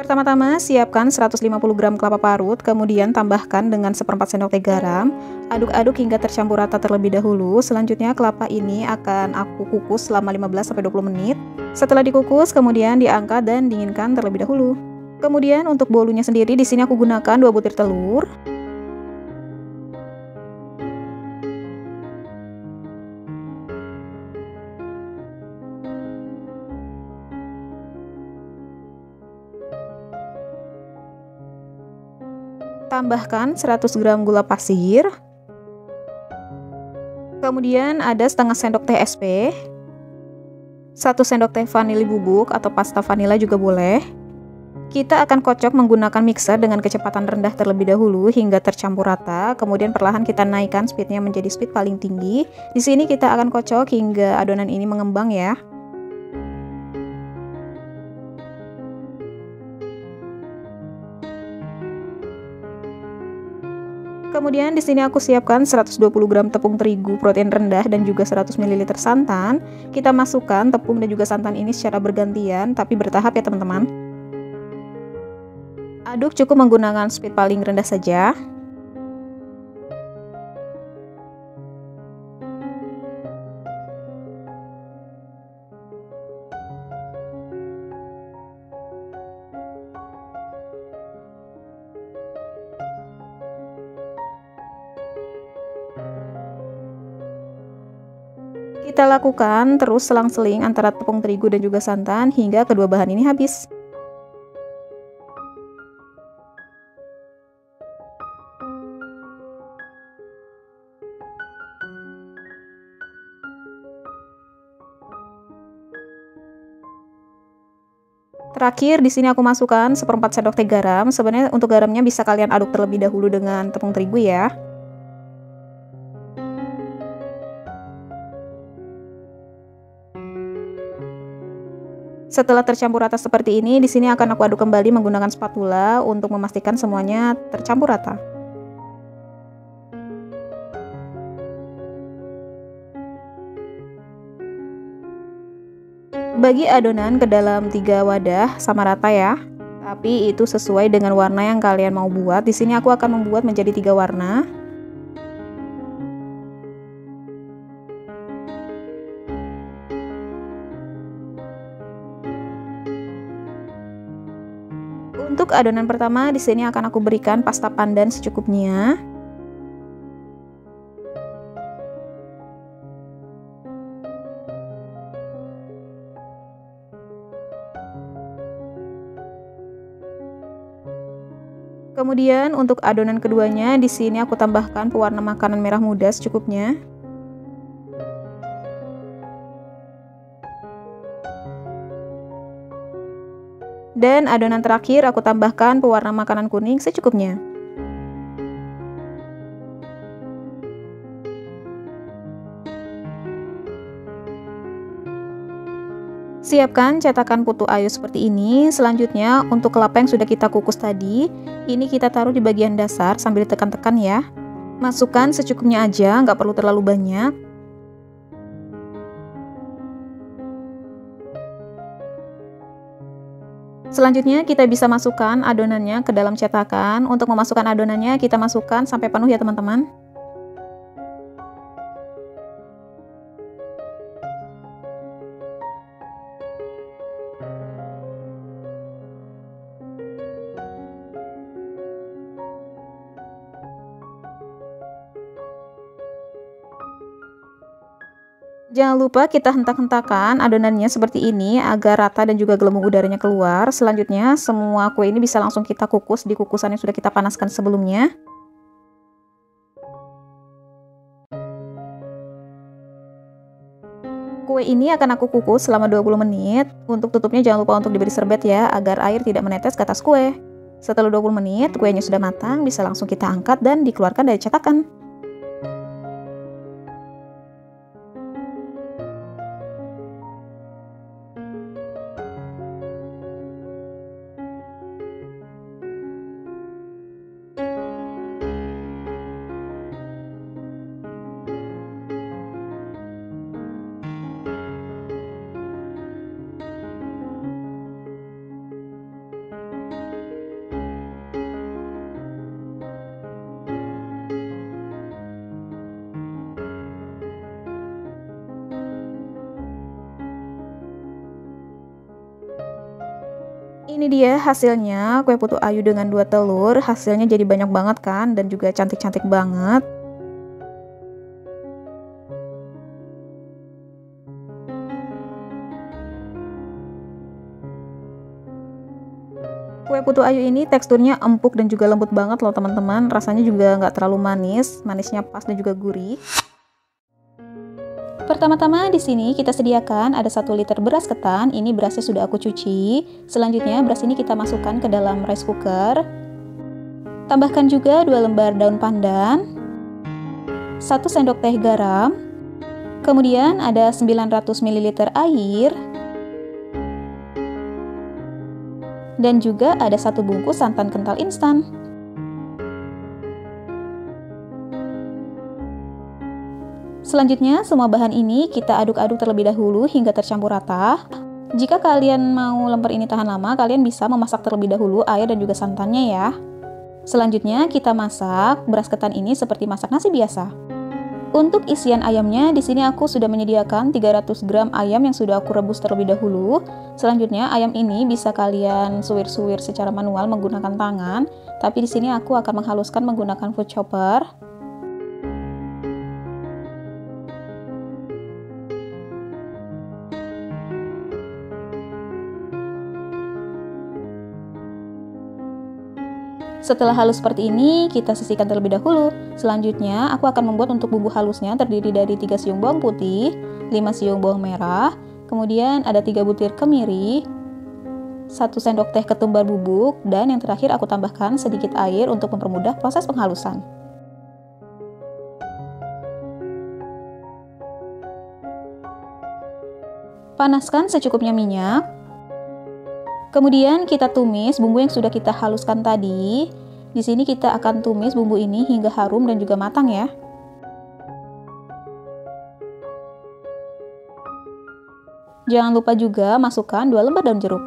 Pertama-tama, siapkan 150 gram kelapa parut, kemudian tambahkan dengan 1/4 sendok teh garam. Aduk-aduk hingga tercampur rata terlebih dahulu. Selanjutnya, kelapa ini akan aku kukus selama 15-20 menit. Setelah dikukus, kemudian diangkat dan dinginkan terlebih dahulu. Kemudian untuk bolunya sendiri, di sini aku gunakan 2 butir telur. Tambahkan 100 gram gula pasir. Kemudian ada setengah sendok teh SP, 1 sendok teh vanili bubuk atau pasta vanila juga boleh. Kita akan kocok menggunakan mixer dengan kecepatan rendah terlebih dahulu hingga tercampur rata. Kemudian perlahan kita naikkan speednya menjadi speed paling tinggi. Di sini kita akan kocok hingga adonan ini mengembang ya. Kemudian di sini aku siapkan 120 gram tepung terigu protein rendah dan juga 100 ml santan. Kita masukkan tepung dan juga santan ini secara bergantian tapi bertahap ya teman-teman. Aduk cukup menggunakan speed paling rendah saja. Kita lakukan terus selang-seling antara tepung terigu dan juga santan hingga kedua bahan ini habis. Terakhir di sini aku masukkan 1/4 sendok teh garam. Sebenarnya untuk garamnya bisa kalian aduk terlebih dahulu dengan tepung terigu ya. Setelah tercampur rata seperti ini, di sini akan aku aduk kembali menggunakan spatula untuk memastikan semuanya tercampur rata. Bagi adonan ke dalam 3 wadah sama rata ya. Tapi itu sesuai dengan warna yang kalian mau buat. Di sini aku akan membuat menjadi 3 warna. Untuk adonan pertama di sini akan aku berikan pasta pandan secukupnya. Kemudian untuk adonan keduanya di sini aku tambahkan pewarna makanan merah muda secukupnya. Dan adonan terakhir aku tambahkan pewarna makanan kuning secukupnya. Siapkan cetakan putu ayu seperti ini. Selanjutnya untuk kelapa yang sudah kita kukus tadi, ini kita taruh di bagian dasar sambil ditekan-tekan ya. Masukkan secukupnya aja, nggak perlu terlalu banyak. Selanjutnya kita bisa masukkan adonannya ke dalam cetakan. Untuk memasukkan adonannya kita masukkan sampai penuh ya teman-teman. Jangan lupa kita hentak-hentakan adonannya seperti ini agar rata dan juga gelembung udaranya keluar. Selanjutnya semua kue ini bisa langsung kita kukus di kukusan yang sudah kita panaskan sebelumnya. Kue ini akan aku kukus selama 20 menit. Untuk tutupnya jangan lupa untuk diberi serbet ya agar air tidak menetes ke atas kue. Setelah 20 menit kuenya sudah matang, bisa langsung kita angkat dan dikeluarkan dari cetakan. Ini dia hasilnya, kue putu ayu dengan 2 telur, hasilnya jadi banyak banget kan, dan juga cantik-cantik banget. Kue putu ayu ini teksturnya empuk dan juga lembut banget loh teman-teman, rasanya juga nggak terlalu manis, manisnya pas dan juga gurih. Pertama-tama di sini kita sediakan ada 1 liter beras ketan, ini berasnya sudah aku cuci. Selanjutnya beras ini kita masukkan ke dalam rice cooker. Tambahkan juga 2 lembar daun pandan, 1 sendok teh garam, kemudian ada 900 ml air, dan juga ada 1 bungkus santan kental instan. Selanjutnya, semua bahan ini kita aduk-aduk terlebih dahulu hingga tercampur rata. Jika kalian mau lemper ini tahan lama, kalian bisa memasak terlebih dahulu air dan juga santannya ya. Selanjutnya, kita masak beras ketan ini seperti masak nasi biasa. Untuk isian ayamnya, di sini aku sudah menyediakan 300 gram ayam yang sudah aku rebus terlebih dahulu. Selanjutnya, ayam ini bisa kalian suwir-suwir secara manual menggunakan tangan, tapi di sini aku akan menghaluskan menggunakan food chopper. Setelah halus seperti ini, kita sisihkan terlebih dahulu. Selanjutnya, aku akan membuat untuk bumbu halusnya terdiri dari 3 siung bawang putih, 5 siung bawang merah, kemudian ada 3 butir kemiri, 1 sendok teh ketumbar bubuk, dan yang terakhir aku tambahkan sedikit air untuk mempermudah proses penghalusan. Panaskan secukupnya minyak. Kemudian kita tumis bumbu yang sudah kita haluskan tadi. Di sini kita akan tumis bumbu ini hingga harum dan juga matang ya. Jangan lupa juga masukkan 2 lembar daun jeruk.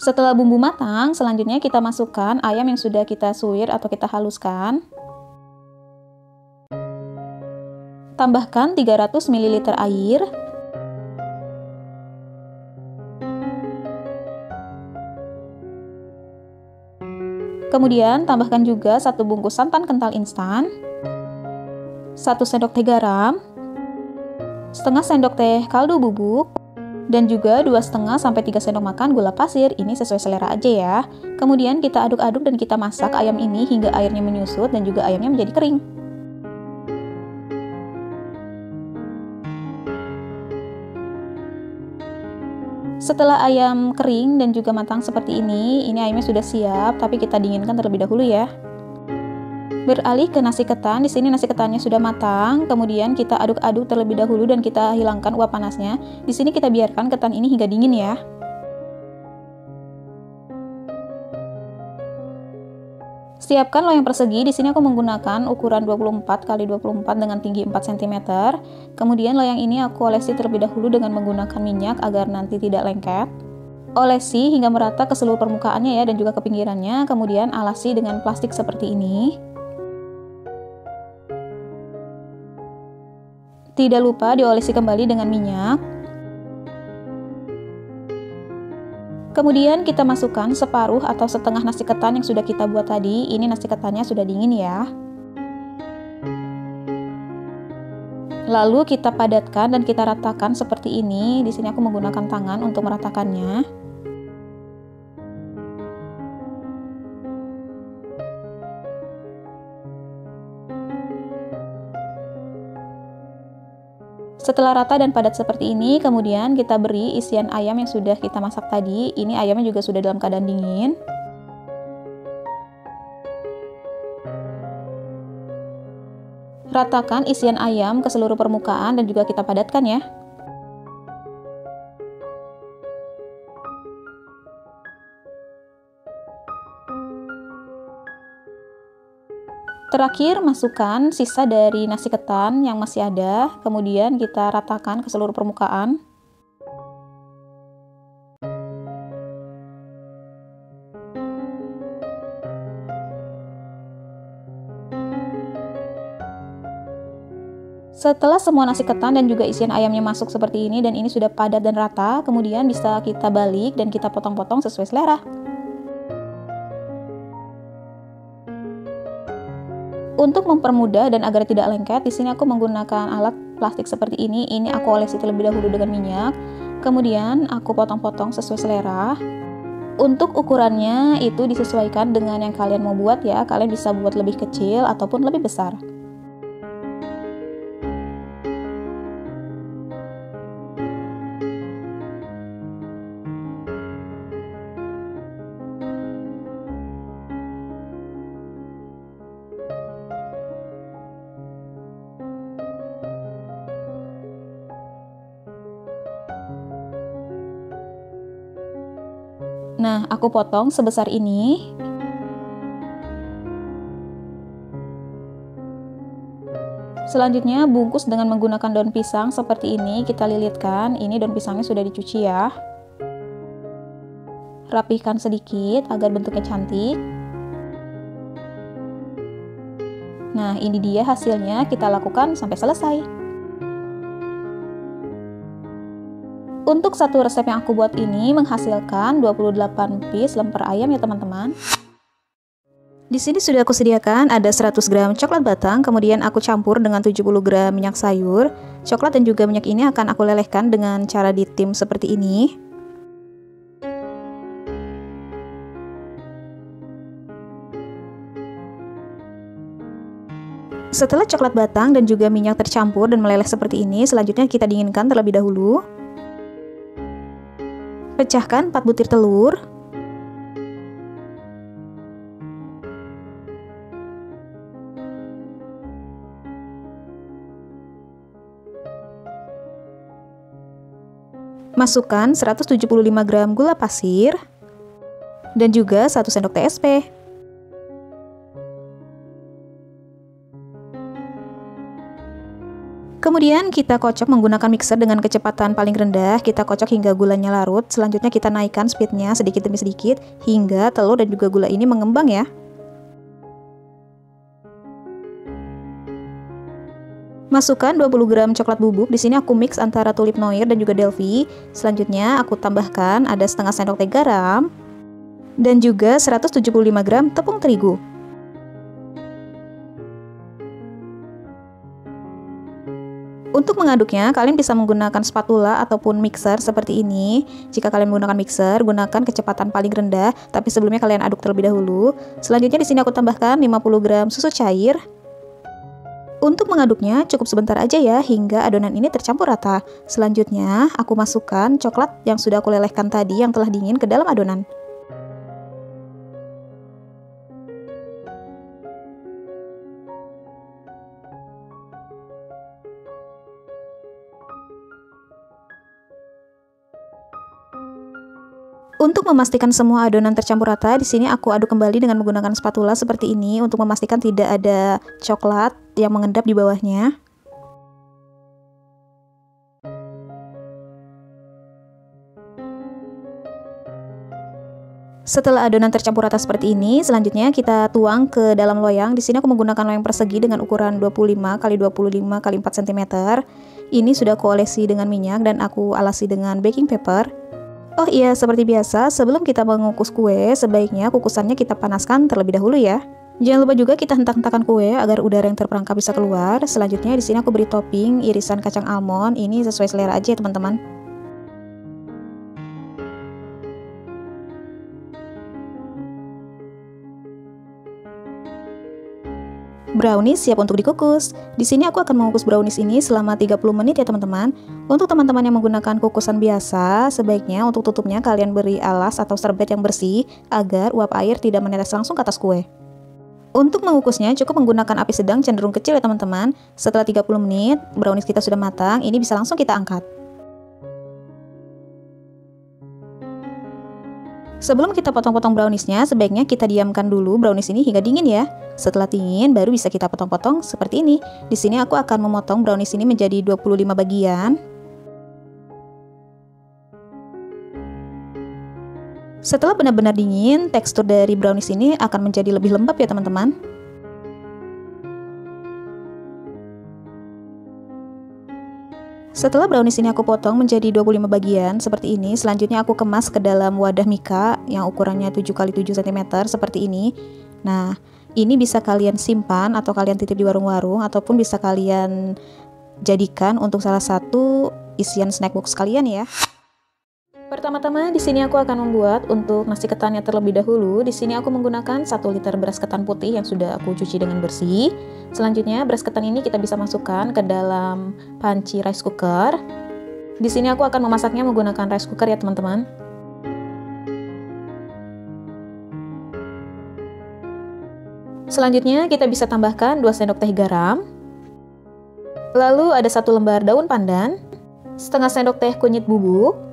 Setelah bumbu matang, selanjutnya kita masukkan ayam yang sudah kita suwir atau kita haluskan. Tambahkan 300 ml air. Kemudian tambahkan juga 1 bungkus santan kental instan, 1 sendok teh garam, setengah sendok teh kaldu bubuk, dan juga 2,5 sampai 3 sendok makan gula pasir. Ini sesuai selera aja ya. Kemudian kita aduk-aduk dan kita masak ayam ini hingga airnya menyusut dan juga ayamnya menjadi kering. Setelah ayam kering dan juga matang seperti ini ayamnya sudah siap, tapi kita dinginkan terlebih dahulu ya. Beralih ke nasi ketan, di sini nasi ketannya sudah matang, kemudian kita aduk-aduk terlebih dahulu dan kita hilangkan uap panasnya. Di sini kita biarkan ketan ini hingga dingin ya. Siapkan loyang persegi, di sini aku menggunakan ukuran 24 x 24 dengan tinggi 4 cm. Kemudian loyang ini aku olesi terlebih dahulu dengan menggunakan minyak agar nanti tidak lengket. Olesi hingga merata ke seluruh permukaannya ya dan juga ke pinggirannya, kemudian alasi dengan plastik seperti ini. Tidak lupa diolesi kembali dengan minyak. Kemudian kita masukkan separuh atau setengah nasi ketan yang sudah kita buat tadi. Ini nasi ketannya sudah dingin ya. Lalu kita padatkan dan kita ratakan seperti ini. Di sini aku menggunakan tangan untuk meratakannya. Setelah rata dan padat seperti ini, kemudian kita beri isian ayam yang sudah kita masak tadi. Ini ayamnya juga sudah dalam keadaan dingin. Ratakan isian ayam ke seluruh permukaan dan juga kita padatkan ya. Terakhir, masukkan sisa dari nasi ketan yang masih ada, kemudian kita ratakan ke seluruh permukaan. Setelah semua nasi ketan dan juga isian ayamnya masuk seperti ini dan ini sudah padat dan rata, kemudian bisa kita balik dan kita potong-potong sesuai selera. Untuk mempermudah dan agar tidak lengket, di sini aku menggunakan alat plastik seperti ini. Ini aku olesi terlebih dahulu dengan minyak. Kemudian aku potong-potong sesuai selera. Untuk ukurannya itu disesuaikan dengan yang kalian mau buat ya. Kalian bisa buat lebih kecil ataupun lebih besar. Nah, aku potong sebesar ini. Selanjutnya, bungkus dengan menggunakan daun pisang seperti ini. Kita lilitkan. Ini daun pisangnya sudah dicuci ya. Rapihkan sedikit agar bentuknya cantik. Nah, ini dia hasilnya. Kita lakukan sampai selesai. Untuk satu resep yang aku buat ini menghasilkan 28 piece lemper ayam ya teman-teman. Di sini sudah aku sediakan ada 100 gram coklat batang, kemudian aku campur dengan 70 gram minyak sayur. Coklat dan juga minyak ini akan aku lelehkan dengan cara ditim seperti ini. Setelah coklat batang dan juga minyak tercampur dan meleleh seperti ini, selanjutnya kita dinginkan terlebih dahulu. Pecahkan 4 butir telur. Masukkan 175 gram gula pasir dan juga 1 sendok teh SP. Kemudian kita kocok menggunakan mixer dengan kecepatan paling rendah. Kita kocok hingga gulanya larut. Selanjutnya kita naikkan speednya sedikit demi sedikit hingga telur dan juga gula ini mengembang ya. Masukkan 20 gram coklat bubuk. Di sini aku mix antara tulip noir dan juga delphi. Selanjutnya aku tambahkan ada setengah sendok teh garam dan juga 175 gram tepung terigu. Untuk mengaduknya, kalian bisa menggunakan spatula ataupun mixer seperti ini. Jika kalian menggunakan mixer, gunakan kecepatan paling rendah, tapi sebelumnya kalian aduk terlebih dahulu. Selanjutnya di sini aku tambahkan 50 gram susu cair. Untuk mengaduknya, cukup sebentar aja ya, hingga adonan ini tercampur rata. Selanjutnya, aku masukkan coklat yang sudah aku lelehkan tadi yang telah dingin ke dalam adonan. Untuk memastikan semua adonan tercampur rata, di sini aku aduk kembali dengan menggunakan spatula seperti ini untuk memastikan tidak ada coklat yang mengendap di bawahnya. Setelah adonan tercampur rata seperti ini, selanjutnya kita tuang ke dalam loyang. Di sini aku menggunakan loyang persegi dengan ukuran 25 x 25 x 4 cm. Ini sudah aku olesi dengan minyak dan aku alasi dengan baking paper. Oh iya, seperti biasa, sebelum kita mengukus kue, sebaiknya kukusannya kita panaskan terlebih dahulu ya. Jangan lupa juga kita hentak-hentakan kue agar udara yang terperangkap bisa keluar. Selanjutnya di sini aku beri topping irisan kacang almond. Ini sesuai selera aja ya teman-teman. Brownies siap untuk dikukus. Di sini aku akan mengukus brownies ini selama 30 menit ya teman-teman. Untuk teman-teman yang menggunakan kukusan biasa, sebaiknya untuk tutupnya kalian beri alas atau serbet yang bersih agar uap air tidak menetes langsung ke atas kue. Untuk mengukusnya cukup menggunakan api sedang cenderung kecil ya teman-teman. Setelah 30 menit, brownies kita sudah matang, ini bisa langsung kita angkat. Sebelum kita potong-potong browniesnya, sebaiknya kita diamkan dulu brownies ini hingga dingin ya. Setelah dingin, baru bisa kita potong-potong seperti ini. Di sini aku akan memotong brownies ini menjadi 25 bagian. Setelah benar-benar dingin, tekstur dari brownies ini akan menjadi lebih lembab ya teman-teman. Setelah brownies ini aku potong menjadi 25 bagian seperti ini. Selanjutnya aku kemas ke dalam wadah mika yang ukurannya 7x7 cm seperti ini. Nah, ini bisa kalian simpan atau kalian titip di warung-warung ataupun bisa kalian jadikan untuk salah satu isian snack box kalian ya. Pertama-tama di sini aku akan membuat untuk nasi ketannya terlebih dahulu. Di sini aku menggunakan 1 liter beras ketan putih yang sudah aku cuci dengan bersih. Selanjutnya beras ketan ini kita bisa masukkan ke dalam panci rice cooker. Di sini aku akan memasaknya menggunakan rice cooker ya teman-teman. Selanjutnya kita bisa tambahkan 2 sendok teh garam. Lalu ada 1 lembar daun pandan, setengah sendok teh kunyit bubuk.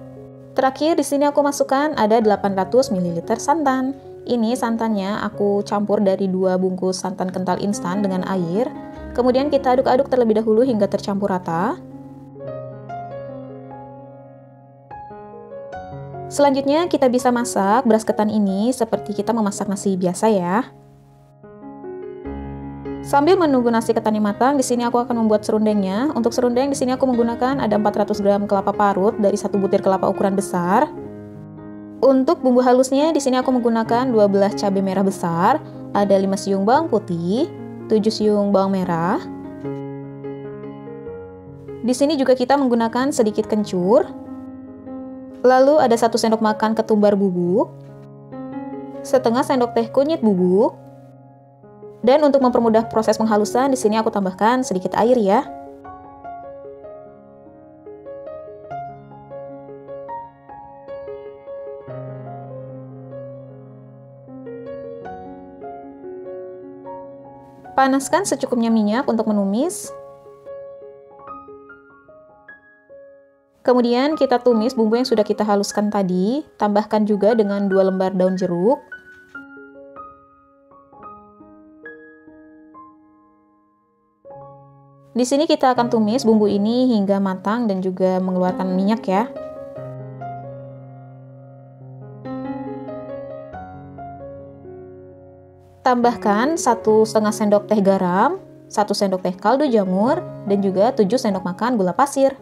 Terakhir di sini aku masukkan ada 800 ml santan. Ini santannya aku campur dari 2 bungkus santan kental instan dengan air. Kemudian kita aduk-aduk terlebih dahulu hingga tercampur rata. Selanjutnya kita bisa masak beras ketan ini seperti kita memasak nasi biasa ya. Sambil menunggu nasi ketannya matang, di sini aku akan membuat serundengnya. Untuk serundeng di sini aku menggunakan ada 400 gram kelapa parut dari 1 butir kelapa ukuran besar. Untuk bumbu halusnya di sini aku menggunakan 12 cabai merah besar, ada 5 siung bawang putih, 7 siung bawang merah. Di sini juga kita menggunakan sedikit kencur. Lalu ada 1 sendok makan ketumbar bubuk, setengah sendok teh kunyit bubuk. Dan untuk mempermudah proses penghalusan, di sini aku tambahkan sedikit air ya. Panaskan secukupnya minyak untuk menumis. Kemudian kita tumis bumbu yang sudah kita haluskan tadi, tambahkan juga dengan 2 lembar daun jeruk. Di sini kita akan tumis bumbu ini hingga matang dan juga mengeluarkan minyak ya. Tambahkan 1,5 sendok teh garam, 1 sendok teh kaldu jamur, dan juga 7 sendok makan gula pasir.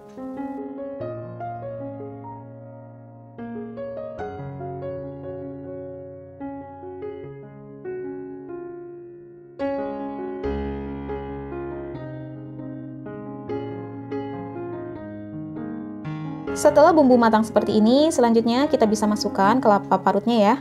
Setelah bumbu matang seperti ini, selanjutnya kita bisa masukkan kelapa parutnya ya.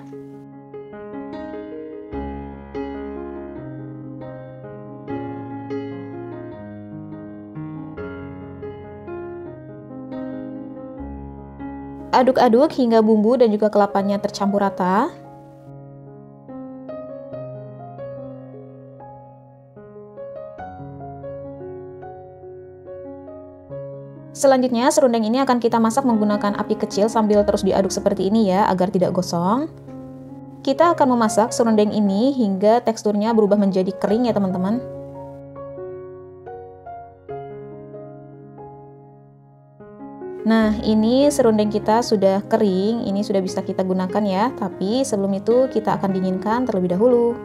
Aduk-aduk hingga bumbu dan juga kelapanya tercampur rata. Selanjutnya, serundeng ini akan kita masak menggunakan api kecil sambil terus diaduk seperti ini ya, agar tidak gosong. Kita akan memasak serundeng ini hingga teksturnya berubah menjadi kering ya teman-teman. Nah, ini serundeng kita sudah kering, ini sudah bisa kita gunakan ya, tapi sebelum itu kita akan dinginkan terlebih dahulu.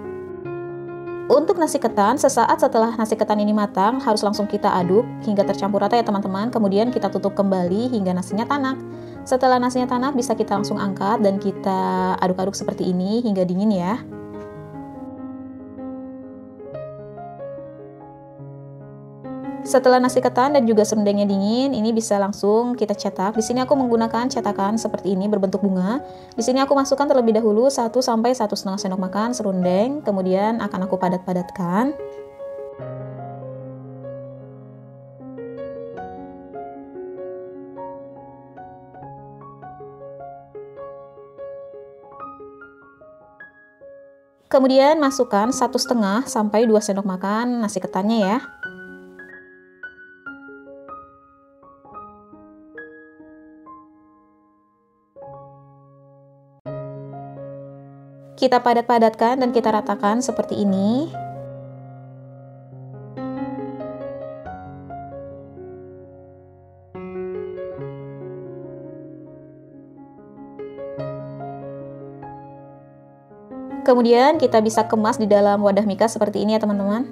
Untuk nasi ketan, sesaat setelah nasi ketan ini matang, harus langsung kita aduk hingga tercampur rata ya teman-teman. Kemudian kita tutup kembali hingga nasinya tanak. Setelah nasinya tanak, bisa kita langsung angkat dan kita aduk-aduk seperti ini hingga dingin ya. Setelah nasi ketan dan juga serundengnya dingin, ini bisa langsung kita cetak. Di sini aku menggunakan cetakan seperti ini berbentuk bunga. Di sini aku masukkan terlebih dahulu 1 sampai 1,5 sendok makan serundeng, kemudian akan aku padat-padatkan. Kemudian masukkan 1,5 sampai 2 sendok makan nasi ketannya ya. Kita padat-padatkan dan kita ratakan seperti ini. Kemudian kita bisa kemas di dalam wadah mika seperti ini ya teman-teman.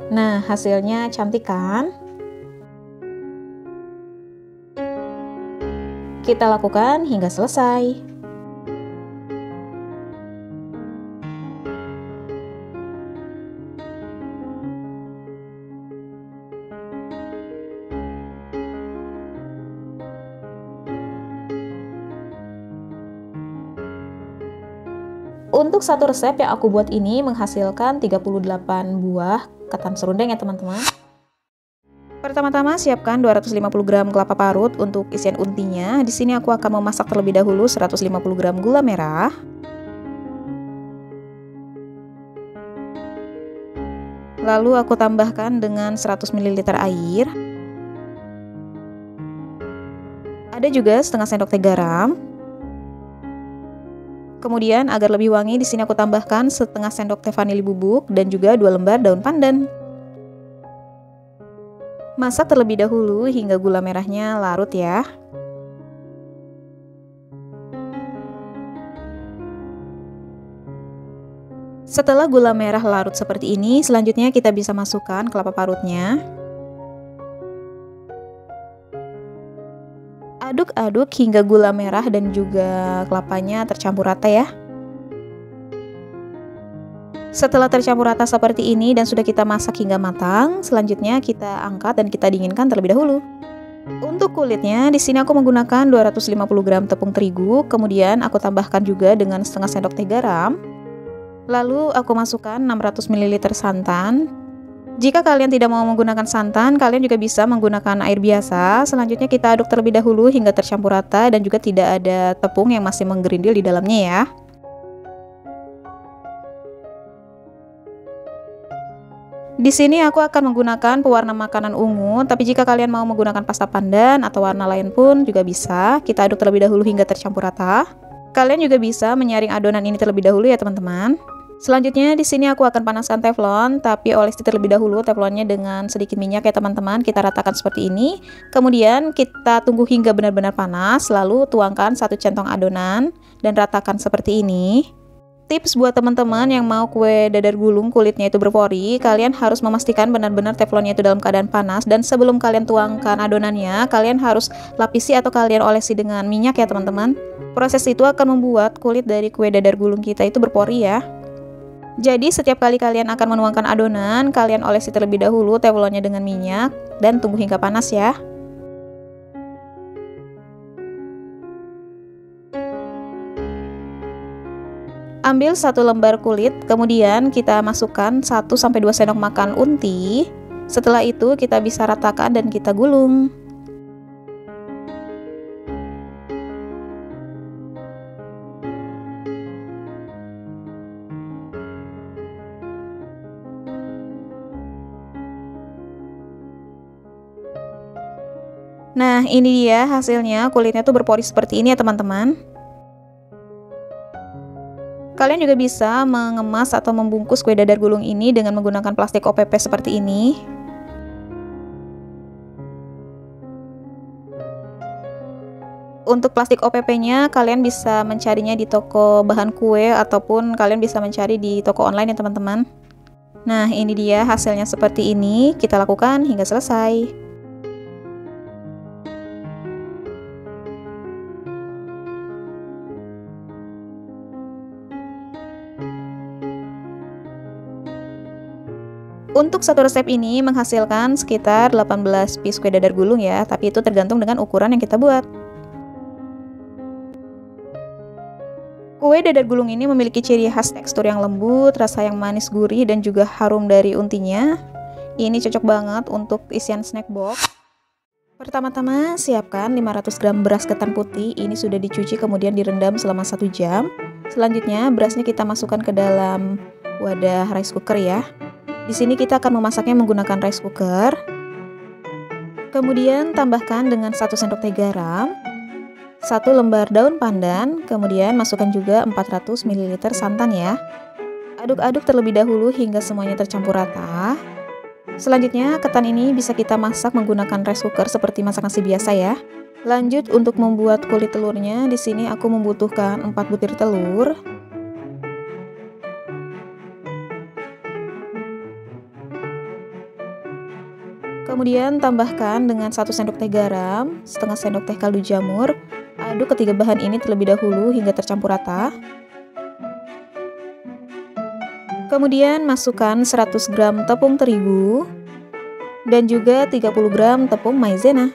Nah, hasilnya cantik kan? Kita lakukan hingga selesai. Untuk satu resep yang aku buat ini menghasilkan 38 buah ketan serundeng ya teman-teman. Pertama-tama siapkan 250 gram kelapa parut untuk isian untinya. Di sini aku akan memasak terlebih dahulu 150 gram gula merah. Lalu aku tambahkan dengan 100 ml air. Ada juga setengah sendok teh garam. Kemudian agar lebih wangi, di sini aku tambahkan setengah sendok teh vanili bubuk dan juga 2 lembar daun pandan. Masak terlebih dahulu hingga gula merahnya larut ya. Setelah gula merah larut seperti ini, selanjutnya kita bisa masukkan kelapa parutnya. Aduk-aduk hingga gula merah dan juga kelapanya tercampur rata ya. Setelah tercampur rata seperti ini dan sudah kita masak hingga matang, selanjutnya kita angkat dan kita dinginkan terlebih dahulu. Untuk kulitnya, di sini aku menggunakan 250 gram tepung terigu, kemudian aku tambahkan juga dengan setengah sendok teh garam. Lalu aku masukkan 600 ml santan. Jika kalian tidak mau menggunakan santan, kalian juga bisa menggunakan air biasa. Selanjutnya kita aduk terlebih dahulu hingga tercampur rata dan juga tidak ada tepung yang masih menggerindil di dalamnya ya. Di sini aku akan menggunakan pewarna makanan ungu, tapi jika kalian mau menggunakan pasta pandan atau warna lain pun juga bisa. Kita aduk terlebih dahulu hingga tercampur rata. Kalian juga bisa menyaring adonan ini terlebih dahulu ya teman-teman. Selanjutnya di sini aku akan panaskan teflon, tapi olesi terlebih dahulu teflonnya dengan sedikit minyak ya teman-teman. Kita ratakan seperti ini. Kemudian kita tunggu hingga benar-benar panas, lalu tuangkan 1 centong adonan dan ratakan seperti ini. Tips buat teman-teman yang mau kue dadar gulung kulitnya itu berpori, kalian harus memastikan benar-benar teflonnya itu dalam keadaan panas, dan sebelum kalian tuangkan adonannya, kalian harus lapisi atau kalian olesi dengan minyak ya teman-teman. Proses itu akan membuat kulit dari kue dadar gulung kita itu berpori ya. Jadi setiap kali kalian akan menuangkan adonan, kalian olesi terlebih dahulu teflonnya dengan minyak dan tunggu hingga panas ya. Ambil 1 lembar kulit, kemudian kita masukkan 1-2 sendok makan unti. Setelah itu kita bisa ratakan dan kita gulung. Nah, ini dia hasilnya, kulitnya tuh berpori seperti ini ya teman-teman. Kalian juga bisa mengemas atau membungkus kue dadar gulung ini dengan menggunakan plastik OPP seperti ini. Untuk plastik OPP-nya kalian bisa mencarinya di toko bahan kue ataupun kalian bisa mencari di toko online ya teman-teman. Nah, ini dia hasilnya seperti ini. Kita lakukan hingga selesai. Untuk satu resep ini menghasilkan sekitar 18 piece kue dadar gulung ya, tapi itu tergantung dengan ukuran yang kita buat. Kue dadar gulung ini memiliki ciri khas tekstur yang lembut, rasa yang manis gurih, dan juga harum dari untinya. Ini cocok banget untuk isian snack box. Pertama-tama siapkan 500 gram beras ketan putih, ini sudah dicuci kemudian direndam selama 1 jam. Selanjutnya berasnya kita masukkan ke dalam wadah rice cooker ya. Di sini kita akan memasaknya menggunakan rice cooker. Kemudian tambahkan dengan 1 sendok teh garam, 1 lembar daun pandan, kemudian masukkan juga 400 ml santan ya. Aduk-aduk terlebih dahulu hingga semuanya tercampur rata. Selanjutnya ketan ini bisa kita masak menggunakan rice cooker seperti masak nasi biasa ya. Lanjut untuk membuat kulit telurnya, di sini aku membutuhkan 4 butir telur. Kemudian tambahkan dengan 1 sendok teh garam, setengah sendok teh kaldu jamur, Aduk ketiga bahan ini terlebih dahulu hingga tercampur rata. Kemudian masukkan 100 gram tepung terigu dan juga 30 gram tepung maizena.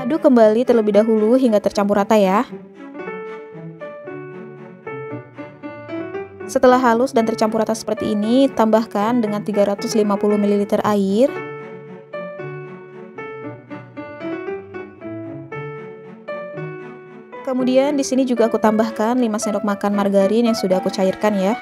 Aduk kembali terlebih dahulu hingga tercampur rata ya. Setelah halus dan tercampur rata seperti ini, tambahkan dengan 350 ml air. Kemudian di sini juga aku tambahkan 5 sendok makan margarin yang sudah aku cairkan ya.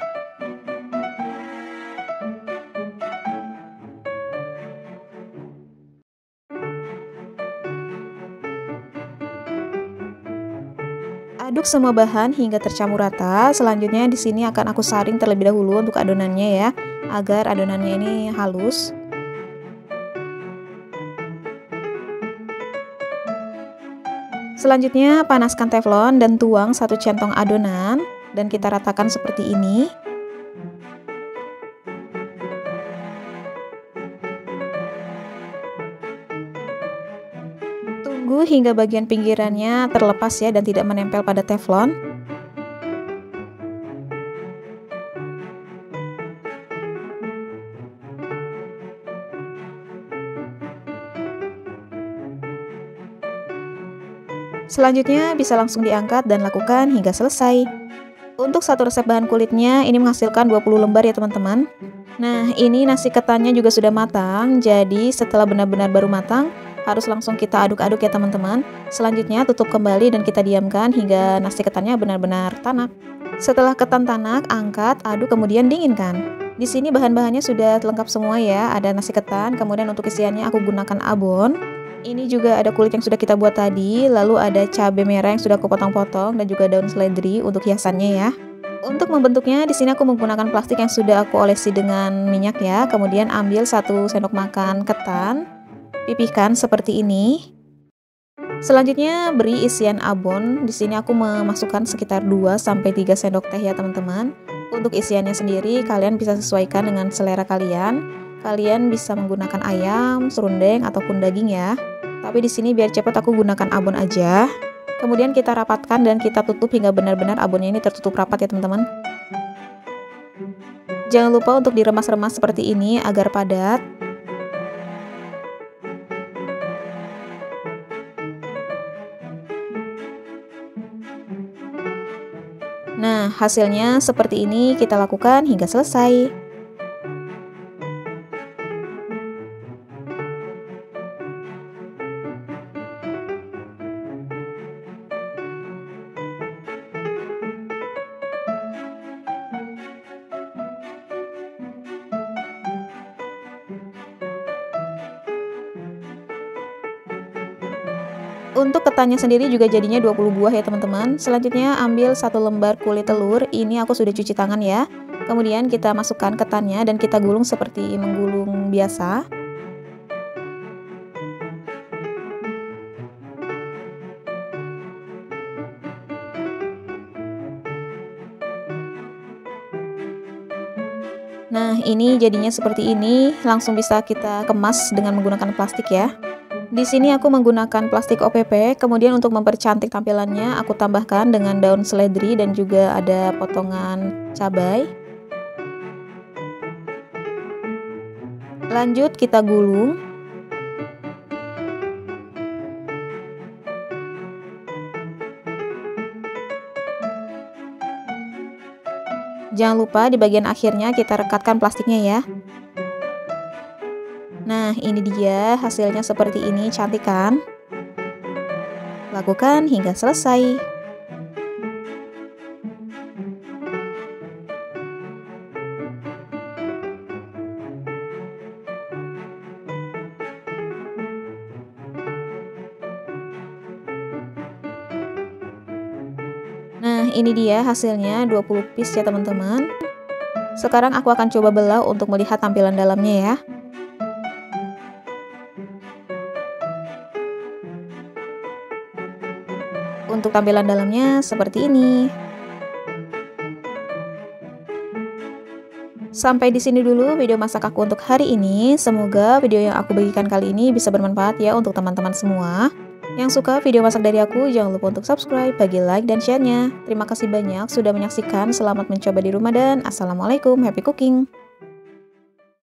Aduk semua bahan hingga tercampur rata. Selanjutnya di sini akan aku saring terlebih dahulu untuk adonannya ya, agar adonannya ini halus. Selanjutnya panaskan teflon dan tuang 1 centong adonan dan kita ratakan seperti ini. Tunggu hingga bagian pinggirannya terlepas ya dan tidak menempel pada teflon. Selanjutnya bisa langsung diangkat dan lakukan hingga selesai. Untuk satu resep bahan kulitnya ini menghasilkan 20 lembar ya teman-teman. Nah, ini nasi ketannya juga sudah matang, jadi setelah benar-benar baru matang harus langsung kita aduk-aduk ya teman-teman. Selanjutnya tutup kembali dan kita diamkan hingga nasi ketannya benar-benar tanak. Setelah ketan tanak, angkat, aduk kemudian dinginkan. Di sini bahan-bahannya sudah lengkap semua ya, ada nasi ketan, kemudian untuk isiannya aku gunakan abon. Ini juga ada kulit yang sudah kita buat tadi, lalu ada cabai merah yang sudah aku potong-potong dan juga daun seledri untuk hiasannya ya. Untuk membentuknya di sini aku menggunakan plastik yang sudah aku olesi dengan minyak ya. Kemudian ambil 1 sendok makan ketan, pipihkan seperti ini. Selanjutnya beri isian abon. Di sini aku memasukkan sekitar 2 sampai 3 sendok teh ya teman-teman. Untuk isiannya sendiri kalian bisa sesuaikan dengan selera kalian. Kalian bisa menggunakan ayam, serundeng ataupun daging ya. Tapi di sini biar cepat aku gunakan abon aja. Kemudian kita rapatkan dan kita tutup hingga benar-benar abonnya ini tertutup rapat ya teman-teman. Jangan lupa untuk diremas-remas seperti ini agar padat. Nah, hasilnya seperti ini kita lakukan hingga selesai. Untuk ketannya sendiri juga jadinya 20 buah ya teman-teman. Selanjutnya ambil 1 lembar kulit telur. Ini aku sudah cuci tangan ya. Kemudian kita masukkan ketannya dan kita gulung seperti menggulung biasa. Nah, ini jadinya seperti ini. Langsung bisa kita kemas dengan menggunakan plastik ya. Di sini aku menggunakan plastik OPP, kemudian untuk mempercantik tampilannya aku tambahkan dengan daun seledri dan juga ada potongan cabai. Lanjut kita gulung. Jangan lupa di bagian akhirnya kita rekatkan plastiknya ya. Nah, ini dia hasilnya seperti ini, cantik kan? Lakukan hingga selesai. Nah, ini dia hasilnya 20 piece ya teman-teman. Sekarang aku akan coba belah untuk melihat tampilan dalamnya ya. Untuk tampilan dalamnya seperti ini. Sampai di sini dulu video masak aku untuk hari ini. Semoga video yang aku bagikan kali ini bisa bermanfaat ya untuk teman-teman semua. Yang suka video masak dari aku, jangan lupa untuk subscribe, bagi like, dan share-nya. Terima kasih banyak sudah menyaksikan. Selamat mencoba di rumah dan assalamualaikum, happy cooking!